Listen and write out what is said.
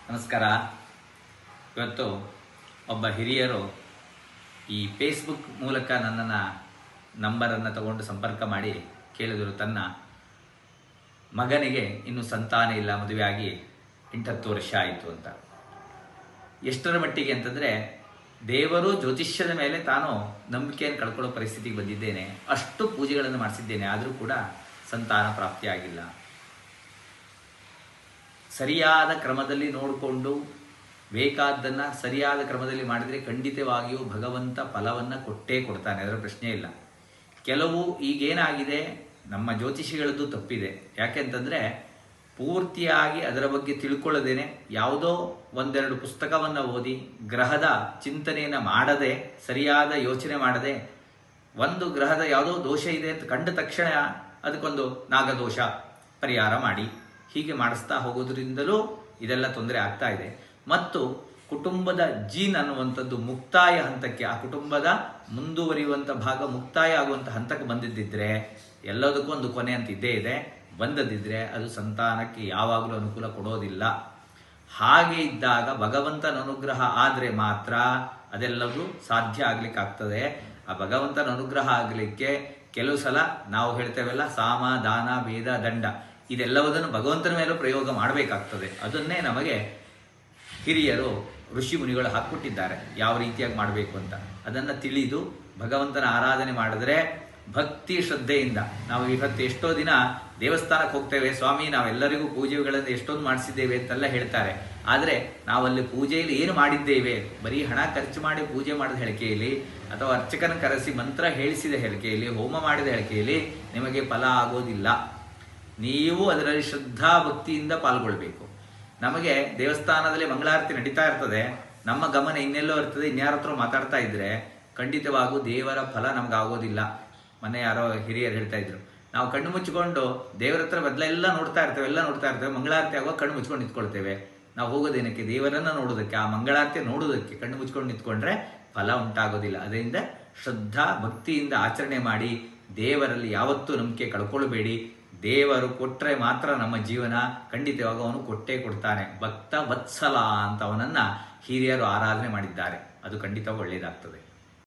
ನಮಸ್ಕಾರ. ಇವತ್ತು ಒಬ್ಬ ಹಿರಿಯರು ಈ ಫೇಸ್ಬುಕ್ ಮೂಲಕ ನನ್ನನ್ನು ನಂಬರನ್ನು ತಗೊಂಡು ಸಂಪರ್ಕ ಮಾಡಿ ಕೇಳಿದರು, ತನ್ನ ಮಗನಿಗೆ ಇನ್ನೂ ಸಂತಾನ ಇಲ್ಲ, ಮದುವೆಯಾಗಿ 8-10 ವರ್ಷ ಆಯಿತು ಅಂತ. ಎಷ್ಟರ ಮಟ್ಟಿಗೆ ಅಂತಂದರೆ, ದೇವರು ಜ್ಯೋತಿಷ್ಯದ ಮೇಲೆ ತಾನು ನಂಬಿಕೆಯನ್ನು ಕಳ್ಕೊಳ್ಳೋ ಪರಿಸ್ಥಿತಿಗೆ ಬಂದಿದ್ದೇನೆ, ಅಷ್ಟು ಪೂಜೆಗಳನ್ನು ಮಾಡಿಸಿದ್ದೇನೆ, ಆದರೂ ಕೂಡ ಸಂತಾನ ಪ್ರಾಪ್ತಿಯಾಗಿಲ್ಲ. ಸರಿಯಾದ ಕ್ರಮದಲ್ಲಿ ನೋಡಿಕೊಂಡು ಬೇಕಾದ್ದನ್ನು ಸರಿಯಾದ ಕ್ರಮದಲ್ಲಿ ಮಾಡಿದರೆ ಖಂಡಿತವಾಗಿಯೂ ಭಗವಂತ ಫಲವನ್ನು ಕೊಟ್ಟೇ ಕೊಡ್ತಾನೆ, ಅದರ ಪ್ರಶ್ನೆ ಇಲ್ಲ. ಕೆಲವು ಈಗೇನಾಗಿದೆ, ನಮ್ಮ ಜ್ಯೋತಿಷಿಗಳದ್ದು ತಪ್ಪಿದೆ. ಯಾಕೆಂತಂದರೆ ಪೂರ್ತಿಯಾಗಿ ಅದರ ಬಗ್ಗೆ ತಿಳ್ಕೊಳ್ಳೋದೇನೆ, ಯಾವುದೋ ಒಂದೆರಡು ಪುಸ್ತಕವನ್ನು ಓದಿ ಗ್ರಹದ ಚಿಂತನೆಯನ್ನು ಮಾಡದೆ, ಸರಿಯಾದ ಯೋಚನೆ ಮಾಡದೆ, ಒಂದು ಗ್ರಹದ ಯಾವುದೋ ದೋಷ ಇದೆ ಅಂತ ಕಂಡ ತಕ್ಷಣ ಅದಕ್ಕೊಂದು ನಾಗದೋಷ ಪರಿಹಾರ ಮಾಡಿ ಹೀಗೆ ಮಾಡಿಸ್ತಾ ಹೋಗೋದ್ರಿಂದಲೂ ಇದೆಲ್ಲ ತೊಂದರೆ ಆಗ್ತಾ ಇದೆ. ಮತ್ತು ಕುಟುಂಬದ ಜೀನ್ ಅನ್ನುವಂಥದ್ದು ಮುಕ್ತಾಯ ಹಂತಕ್ಕೆ, ಆ ಕುಟುಂಬದ ಮುಂದುವರಿಯುವಂಥ ಭಾಗ ಮುಕ್ತಾಯ ಆಗುವಂಥ ಹಂತಕ್ಕೆ ಬಂದಿದ್ದಿದ್ರೆ, ಎಲ್ಲದಕ್ಕೂ ಒಂದು ಕೊನೆ ಅಂತ ಇದ್ದೇ ಇದೆ, ಬಂದದಿದ್ದರೆ ಅದು ಸಂತಾನಕ್ಕೆ ಯಾವಾಗಲೂ ಅನುಕೂಲ ಕೊಡೋದಿಲ್ಲ. ಹಾಗೆ ಇದ್ದಾಗ ಭಗವಂತನ ಅನುಗ್ರಹ ಆದರೆ ಮಾತ್ರ ಅದೆಲ್ಲವೂ ಸಾಧ್ಯ ಆಗ್ಲಿಕ್ಕಾಗ್ತದೆ. ಆ ಭಗವಂತನ ಅನುಗ್ರಹ ಆಗಲಿಕ್ಕೆ ಕೆಲವು ಸಲ ನಾವು ಹೇಳ್ತೇವಲ್ಲ, ಸಾಮ ದಾನ ಭೇದ ದಂಡ, ಇದೆಲ್ಲವುದನ್ನು ಭಗವಂತನ ಮೇಲೂ ಪ್ರಯೋಗ ಮಾಡಬೇಕಾಗ್ತದೆ. ಅದನ್ನೇ ನಮಗೆ ಹಿರಿಯರು ಋಷಿ ಮುನಿಗಳು ಹಾಕ್ಕೊಟ್ಟಿದ್ದಾರೆ, ಯಾವ ರೀತಿಯಾಗಿ ಮಾಡಬೇಕು ಅಂತ. ಅದನ್ನು ತಿಳಿದು ಭಗವಂತನ ಆರಾಧನೆ ಮಾಡಿದ್ರೆ ಭಕ್ತಿ ಶ್ರದ್ಧೆಯಿಂದ, ನಾವು ಇವತ್ತು ಎಷ್ಟೋ ದಿನ ದೇವಸ್ಥಾನಕ್ಕೆ ಹೋಗ್ತೇವೆ, ಸ್ವಾಮಿ ನಾವೆಲ್ಲರಿಗೂ ಪೂಜೆಗಳನ್ನು ಎಷ್ಟೊಂದು ಮಾಡಿಸಿದ್ದೇವೆ ಅಂತೆಲ್ಲ ಹೇಳ್ತಾರೆ. ಆದರೆ ನಾವಲ್ಲಿ ಪೂಜೆಯಲ್ಲಿ ಏನು ಮಾಡಿದ್ದೇವೆ, ಬರೀ ಹಣ ಖರ್ಚು ಮಾಡಿ ಪೂಜೆ ಮಾಡಿದ ಹೇಳಿಕೆಯಲ್ಲಿ, ಅಥವಾ ಅರ್ಚಕನ ಕರೆಸಿ ಮಂತ್ರ ಹೇಳಿಸಿದ ಹೇಳಿಕೆಯಲ್ಲಿ, ಹೋಮ ಮಾಡಿದ ಹೇಳಿಕೆಯಲ್ಲಿ ನಿಮಗೆ ಫಲ ಆಗೋದಿಲ್ಲ. ನೀವು ಅದರಲ್ಲಿ ಶ್ರದ್ಧಾ ಭಕ್ತಿಯಿಂದ ಪಾಲ್ಗೊಳ್ಬೇಕು. ನಮಗೆ ದೇವಸ್ಥಾನದಲ್ಲಿ ಮಂಗಳಾರತಿ ನಡೀತಾ ಇರ್ತದೆ, ನಮ್ಮ ಗಮನ ಇನ್ನೆಲ್ಲೋ ಇರ್ತದೆ, ಇನ್ಯಾರ ಹತ್ರ ಮಾತಾಡ್ತಾ ಇದ್ರೆ ಖಂಡಿತವಾಗೂ ದೇವರ ಫಲ ನಮ್ಗಾಗೋದಿಲ್ಲ. ಮೊನ್ನೆ ಯಾರೋ ಹಿರಿಯರು ಹೇಳ್ತಾ ಇದ್ರು, ನಾವು ಕಣ್ಣು ಮುಚ್ಚಿಕೊಂಡು ದೇವರ ಹತ್ರ ಬದಲೆಲ್ಲ ನೋಡ್ತಾ ಇರ್ತೇವೆ, ಮಂಗಳಾರತಿ ಆಗುವಾಗ ಕಣ್ಣು ಮುಚ್ಕೊಂಡು ನಿಂತ್ಕೊಳ್ತೇವೆ. ನಾವು ಹೋಗೋದೇನಕ್ಕೆ? ದೇವರನ್ನ ನೋಡೋದಕ್ಕೆ, ಆ ಮಂಗಳಾರತಿ ನೋಡೋದಕ್ಕೆ. ಕಣ್ಣು ಮುಚ್ಕೊಂಡು ನಿಂತ್ಕೊಂಡ್ರೆ ಫಲ ಉಂಟಾಗೋದಿಲ್ಲ. ಅದರಿಂದ ಶ್ರದ್ಧಾ ಭಕ್ತಿಯಿಂದ ಆಚರಣೆ ಮಾಡಿ, ದೇವರಲ್ಲಿ ಯಾವತ್ತೂ ನಂಬಿಕೆ ಕಳ್ಕೊಳ್ಬೇಡಿ. ದೇವರು ಕೊಟ್ಟರೆ ಮಾತ್ರ ನಮ್ಮ ಜೀವನ, ಖಂಡಿತವಾಗ ಅವನು ಕೊಟ್ಟೇ ಕೊಡ್ತಾನೆ. ಭಕ್ತ ವತ್ಸಲ ಅಂತ ಅವನನ್ನ ಹಿರಿಯರು ಆರಾಧನೆ ಮಾಡಿದ್ದಾರೆ, ಅದು ಖಂಡಿತ ಒಳ್ಳೆಯದಾಗ್ತದೆ.